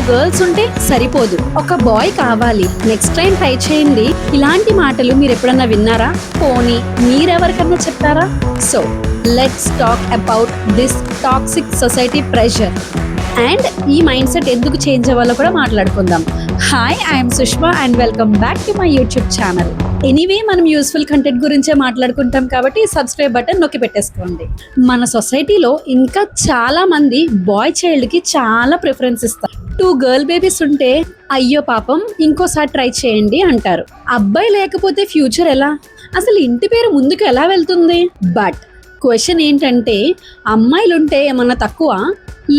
Girls ఉంటే సరిపోదు, ఒక బాయ్ కావాలి, నెక్స్ట్ టైం ట్రై చేయండి. ఇలాంటి మాటలు మీరు ఎప్పుడన్నా విన్నారా? పోనీ మీరెవరికన్నా చెప్పారా? So let's talk about this toxic society pressure and ఈ మైండ్ సెట్ ఎందుకు చేంజ్ అవ్వాలో కూడా మాట్లాడుకుందాం. Hi, I'm Sushma and welcome back to my YouTube channel. Anyway, మనం యూస్ఫుల్ కంటెంట్ గురించే మాట్లాడుకుంటాం కాబట్టి సబ్స్క్రైబ్ బటన్ నొక్కి పెట్టేసుకోండి. మన సొసైటీలో ఇంకా చాలా మంది బాయ్ చైల్డ్ కి చాలా ప్రిఫరెన్స్ ఇస్తారు. 2 గర్ల్ బేబీస్ ఉంటే అయ్యో పాపం ఇంకోసారి ట్రై చేయండి అంటారు. అబ్బాయి లేకపోతే ఫ్యూచర్ ఎలా? అసలు ఇంటి పేరు ముందుకు ఎలా వెళ్తుంది? బట్ క్వశ్చన్ ఏంటంటే, అమ్మాయిలుంటే ఏమన్నా తక్కువ,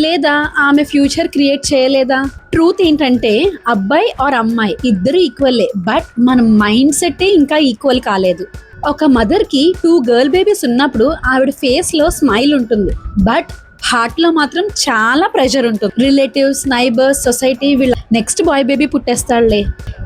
లేదా ఆమె ఫ్యూచర్ క్రియేట్ చేయలేదా? ట్రూత్ ఏంటంటే అబ్బాయి ఆర్ అమ్మాయి ఇద్దరు ఈక్వల్లే, బట్ మన మైండ్ సెట్టే ఇంకా ఈక్వల్ కాలేదు. ఒక మదర్కి 2 గర్ల్ బేబీస్ ఉన్నప్పుడు ఆవిడ ఫేస్లో స్మైల్ ఉంటుంది, బట్ హార్ట్లో మాత్రం చాలా ప్రెషర్ ఉంటుంది. రిలేటివ్స్, నైబర్స్, సొసైటీ వీళ్ళ నెక్స్ట్ బాయ్ బేబీ పుట్టేస్తాడులే.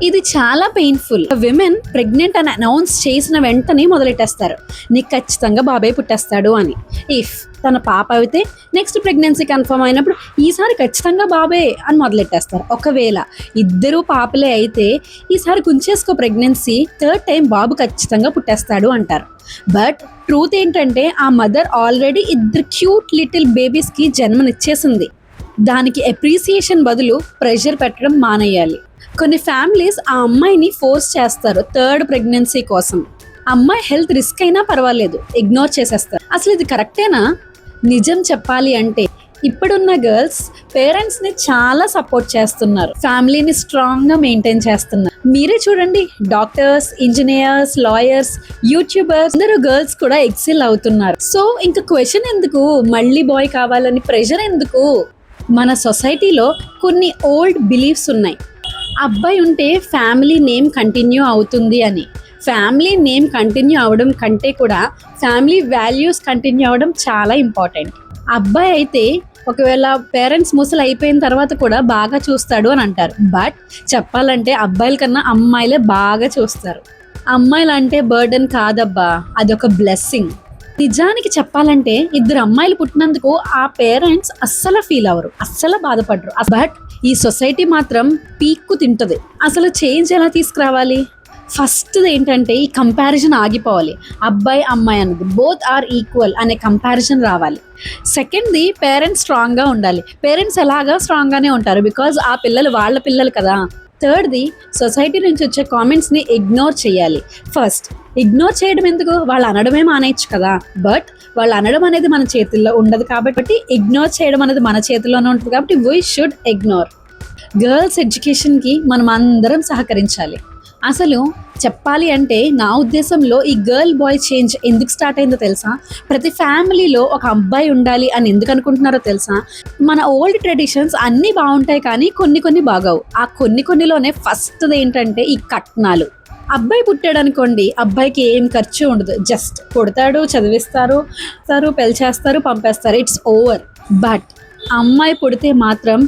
ఇది చాలా పెయిన్ఫుల్. విమెన్ ప్రెగ్నెంట్ అని అనౌన్స్ చేసిన వెంటనే మొదలెట్టేస్తారు, నీకు ఖచ్చితంగా బాబాయ్ పుట్టేస్తాడు అని. ఇఫ్ తన పాప అయితే నెక్స్ట్ ప్రెగ్నెన్సీ కన్ఫర్మ్ అయినప్పుడు ఈసారి ఖచ్చితంగా బాబే అని మొదలెట్టేస్తారు. ఒకవేళ ఇద్దరు పాపలే అయితే ఈసారి కుంచేసుకో ప్రెగ్నెన్సీ, 3rd టైం బాబు ఖచ్చితంగా పుట్టేస్తాడు అంటారు. బట్ ట్రూత్ ఏంటంటే ఆ మదర్ ఆల్రెడీ 2 క్యూట్ లిటిల్ బేబీస్కి జన్మనిచ్చేసింది. దానికి అప్రిసియేషన్ బదులు ప్రెషర్ పెట్టడం మానేయాలి. కొన్ని ఫ్యామిలీస్ ఆ అమ్మాయిని ఫోర్స్ చేస్తారు 3rd ప్రెగ్నెన్సీ కోసం. అమ్మాయి హెల్త్ రిస్క్ అయినా పర్వాలేదు, ఇగ్నోర్ చేసేస్తారు. అసలు ఇది కరెక్టేనా? నిజం చెప్పాలి అంటే ఇప్పుడున్న గర్ల్స్ పేరెంట్స్ని చాలా సపోర్ట్ చేస్తున్నారు, ఫ్యామిలీని స్ట్రాంగ్గా మెయింటైన్ చేస్తున్నారు. మీరే చూడండి, డాక్టర్స్, ఇంజనీర్స్, లాయర్స్, యూట్యూబర్స్ అందరూ గర్ల్స్ కూడా ఎక్సెల్ అవుతున్నారు. సో ఇంకా క్వశ్చన్ ఎందుకు? మళ్ళీ బాయ్ కావాలని ప్రెషర్ ఎందుకు? మన సొసైటీలో కొన్ని ఓల్డ్ బిలీఫ్స్ ఉన్నాయి. అబ్బాయి ఉంటే ఫ్యామిలీ నేమ్ కంటిన్యూ అవుతుంది అని. ఫ్యామిలీ నేమ్ కంటిన్యూ అవడం కంటే కూడా ఫ్యామిలీ వాల్యూస్ కంటిన్యూ అవ్వడం చాలా ఇంపార్టెంట్. అబ్బాయి అయితే ఒకవేళ పేరెంట్స్ ముసలు అయిపోయిన తర్వాత కూడా బాగా చూస్తాడు అని అంటారు. బట్ చెప్పాలంటే అబ్బాయిల కన్నా అమ్మాయిలే బాగా చూస్తారు. అమ్మాయిలు అంటే బర్డెన్ కాదబ్బా, అదొక బ్లెస్సింగ్. నిజానికి చెప్పాలంటే 2 అమ్మాయిలు పుట్టినందుకు ఆ పేరెంట్స్ అస్సలు ఫీల్ అవ్వరు, అస్సలు బాధపడరు. బట్ ఈ సొసైటీ మాత్రం పీక్కు తింటుంది. అసలు చేంజ్ ఎలా తీసుకురావాలి? ఫస్ట్ ఏంటంటే ఈ కంపారిజన్ ఆగిపోవాలి. అబ్బాయి అమ్మాయి అన్నది బోత్ ఆర్ ఈక్వల్ అనే కంపారిజన్ రావాలి. సెకండ్ది పేరెంట్స్ స్ట్రాంగ్గా ఉండాలి. పేరెంట్స్ ఎలాగా స్ట్రాంగ్గానే ఉంటారు, బికాజ్ ఆ పిల్లలు వాళ్ళ పిల్లలు కదా. థర్డ్ది సొసైటీ నుంచి వచ్చే కామెంట్స్ని ఇగ్నోర్ చేయాలి. ఫస్ట్ ఇగ్నోర్ చేయడం ఎందుకు? వాళ్ళు అనడమే మానేయచ్చు కదా. బట్ వాళ్ళు అనడం అనేది మన చేతుల్లో ఉండదు కాబట్టి ఇగ్నోర్ చేయడం అనేది మన చేతుల్లోనే ఉంటుంది కాబట్టి వీ షుడ్ ఇగ్నోర్. గర్ల్స్ ఎడ్యుకేషన్కి మనం అందరం సహకరించాలి. అసలు చెప్పాలి అంటే నా ఉద్దేశంలో ఈ గర్ల్ బాయ్ చేంజ్ ఎందుకు స్టార్ట్ అయిందో తెలుసా? ప్రతి ఫ్యామిలీలో ఒక అబ్బాయి ఉండాలి అని ఎందుకు అనుకుంటున్నారో తెలుసా? మన ఓల్డ్ ట్రెడిషన్స్ అన్నీ బాగుంటాయి కానీ కొన్ని బాగావు. ఆ కొన్నిలోనే ఫస్ట్ ఏంటంటే ఈ కట్నాలు. అబ్బాయి పుట్టాడు అనుకోండి, అబ్బాయికి ఏం ఖర్చు ఉండదు, జస్ట్ పుడతాడు, చదివిస్తారు, పెళ్లి చేస్తారు, పంపేస్తారు, ఇట్స్ ఓవర్. బట్ అమ్మాయి పుడితే మాత్రం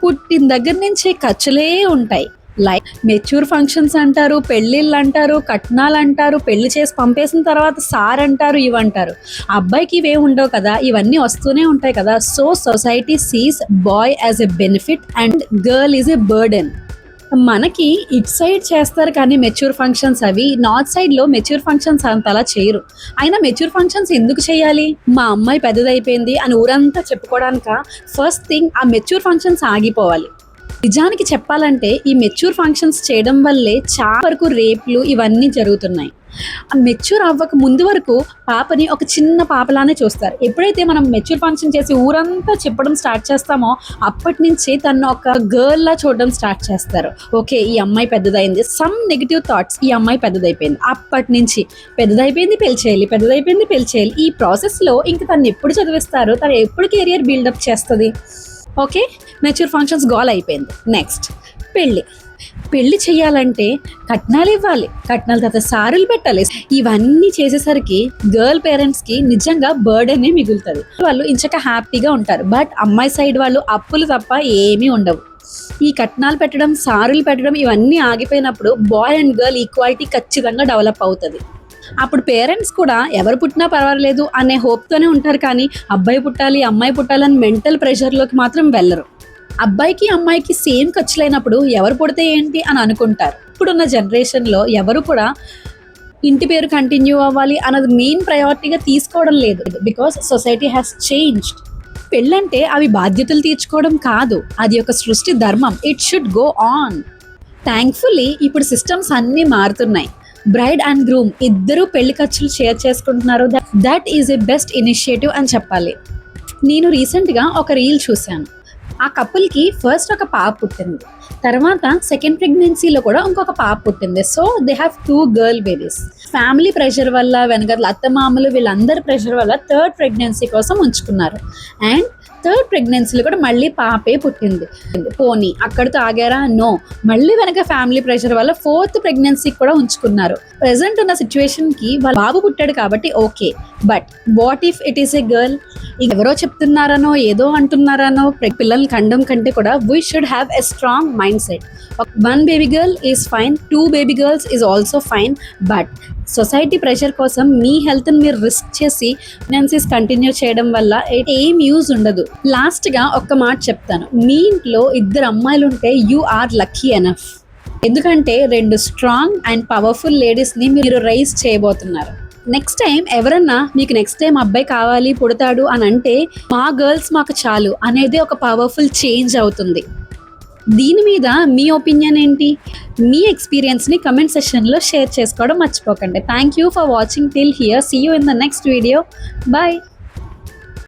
పుట్టిన దగ్గర నుంచే ఖర్చులే ఉంటాయి. లైక్ మెచ్యూర్ ఫంక్షన్స్ అంటారు, పెళ్ళిళ్ళు అంటారు, కట్నాలు అంటారు, పెళ్లి చేసి పంపేసిన తర్వాత సార్ అంటారు, ఇవంటారు. అబ్బాయికి ఇవే ఉండవు కదా, ఇవన్నీ వస్తూనే ఉంటాయి కదా. So society sees boy as a benefit and girl is a burden. మనకి ఇట్ సైడ్ చేస్తారు కానీ మెచ్యూర్ ఫంక్షన్స్, అవి నార్త్ సైడ్లో మెచ్యూర్ ఫంక్షన్స్ అంతలా చేయరు. అయినా మెచ్యూర్ ఫంక్షన్స్ ఎందుకు చేయాలి? మా అమ్మాయి పెద్దదైపోయింది అని ఊరంతా చెప్పుకోవడానిక? ఫస్ట్ థింగ్ ఆ మెచ్యూర్ ఫంక్షన్స్ ఆగిపోవాలి. నిజానికి చెప్పాలంటే ఈ మెచ్యూర్ ఫంక్షన్స్ చేయడం వల్లే చాలా వరకు రేప్లు ఇవన్నీ జరుగుతున్నాయి. మెచ్యూర్ అవ్వక ముందు వరకు పాపని ఒక చిన్న పాపలానే చూస్తారు. ఎప్పుడైతే మనం మెచ్యూర్ ఫంక్షన్ చేసి ఊరంతా చెప్పడం స్టార్ట్ చేస్తామో అప్పటి నుంచి తను ఒక గర్ల్ లా చూడడం స్టార్ట్ చేస్తారు. ఓకే, ఈ అమ్మాయి పెద్దదైంది, సమ్ నెగిటివ్ థాట్స్, ఈ అమ్మాయి పెద్దదైపోయింది, అప్పటి నుంచి పెద్దదైపోయింది పెళ్లి చేయాలి, పెద్దదైపోయింది పెళ్లి చేయాలి. ఈ ప్రాసెస్లో ఇంక తను ఎప్పుడు చదివిస్తారు, తను ఎప్పుడు కెరియర్ బిల్డప్ చేస్తుంది? ఓకే, మెచ్యూర్ ఫంక్షన్స్ గోల్ అయిపోయింది. నెక్స్ట్ పెళ్ళి చేయాలంటే కట్నాలు ఇవ్వాలి, కట్నాల తర్వాత సారులు పెట్టాలి. ఇవన్నీ చేసేసరికి గర్ల్ పేరెంట్స్కి నిజంగా బర్డెనే మిగులుతుంది. వాళ్ళు ఇంచక హ్యాపీగా ఉంటారు. బట్ అమ్మాయి సైడ్ వాళ్ళు అప్పులు తప్ప ఏమీ ఉండవు. ఈ కట్నాలు పెట్టడం, సారులు పెట్టడం ఇవన్నీ ఆగిపోయినప్పుడు బాయ్ అండ్ గర్ల్ ఈక్వాలిటీ ఖచ్చితంగా డెవలప్ అవుతుంది. అప్పుడు పేరెంట్స్ కూడా ఎవరు పుట్టినా పర్వాలేదు అనే హోప్తోనే ఉంటారు కానీ అబ్బాయి పుట్టాలి, అమ్మాయి పుట్టాలని మెంటల్ ప్రెషర్లోకి మాత్రం వెళ్ళరు. అబ్బాయికి అమ్మాయికి సేమ్ ఖర్చులైనప్పుడు ఎవరు పుడితే ఏంటి అని అనుకుంటారు. ఇప్పుడున్న జనరేషన్లో ఎవరు కూడా ఇంటి పేరు కంటిన్యూ అవ్వాలి అన్నది మెయిన్ ప్రయారిటీగా తీసుకోవడం లేదు. Because society has changed. పెళ్ళంటే అవి బాధ్యతలు తీర్చుకోవడం కాదు, అది ఒక సృష్టి ధర్మం. It should go on. Thankfully ఇప్పుడు సిస్టమ్స్ అన్నీ మారుతున్నాయి. బ్రైడ్ అండ్ గ్రూమ్ ఇద్దరూ పెళ్లి ఖర్చులు షేర్ చేసుకుంటున్నారు. That is a best initiative అని చెప్పాలి. నేను రీసెంట్గా ఒక రీల్ చూశాను. ఆ కపుల్కి ఫస్ట్ ఒక పాప పుట్టింది, తర్వాత సెకండ్ ప్రెగ్నెన్సీలో కూడా ఇంకొక పాప పుట్టింది. So they have 2 girl babies. Family pressure వల్ల, వెనకట్ల అత్తమామలు వీళ్ళందరి ప్రెషర్ వల్ల థర్డ్ ప్రెగ్నెన్సీ కోసం ఉంచుకున్నారు. అండ్ థర్డ్ ప్రెగ్నెన్సీలో కూడా మళ్ళీ పాపే పుట్టింది. పోనీ అక్కడితో ఆగారా? నో, మళ్ళీ వెనక ఫ్యామిలీ ప్రెషర్ వల్ల 4th ప్రెగ్నెన్సీకి కూడా ఉంచుకున్నారు. ప్రెసెంట్ ఉన్న సిచ్యువేషన్కి వాళ్ళ బాబు పుట్టాడు కాబట్టి okay, but what if it is a girl? ఎవరో చెప్తున్నారనో ఏదో అంటున్నారనో పిల్లల్ని కండం కంటే కూడా we should have a strong mind set. 1 baby girl is fine, 2 baby girls is also fine. But society pressure కోసం మీ హెల్త్ని మీరు రిస్క్ చేసి ప్రెగ్నెన్సీస్ కంటిన్యూ చేయడం వల్ల ఏం యూజ్ ఉండదు. లాస్ట్గా ఒక్క మాట చెప్తాను, మీ ఇంట్లో 2 అమ్మాయిలు ఉంటే యూ ఆర్ లక్కీ ఎనఫ్. ఎందుకంటే 2 స్ట్రాంగ్ అండ్ పవర్ఫుల్ లేడీస్ని మీరు రైజ్ చేయబోతున్నారు. నెక్స్ట్ టైం ఎవరన్నా మీకు నెక్స్ట్ టైం అబ్బాయి కావాలి, పుడతాడు అని అంటే మా గర్ల్స్ మాకు చాలు అనేది ఒక పవర్ఫుల్ చేంజ్ అవుతుంది. దీని మీద మీ ఒపీనియన్ ఏంటి? మీ ఎక్స్పీరియన్స్ని కమెంట్ సెక్షన్లో షేర్ చేసుకోవడం మర్చిపోకండి. Thank you for watching till here. See you in the next video. Bye.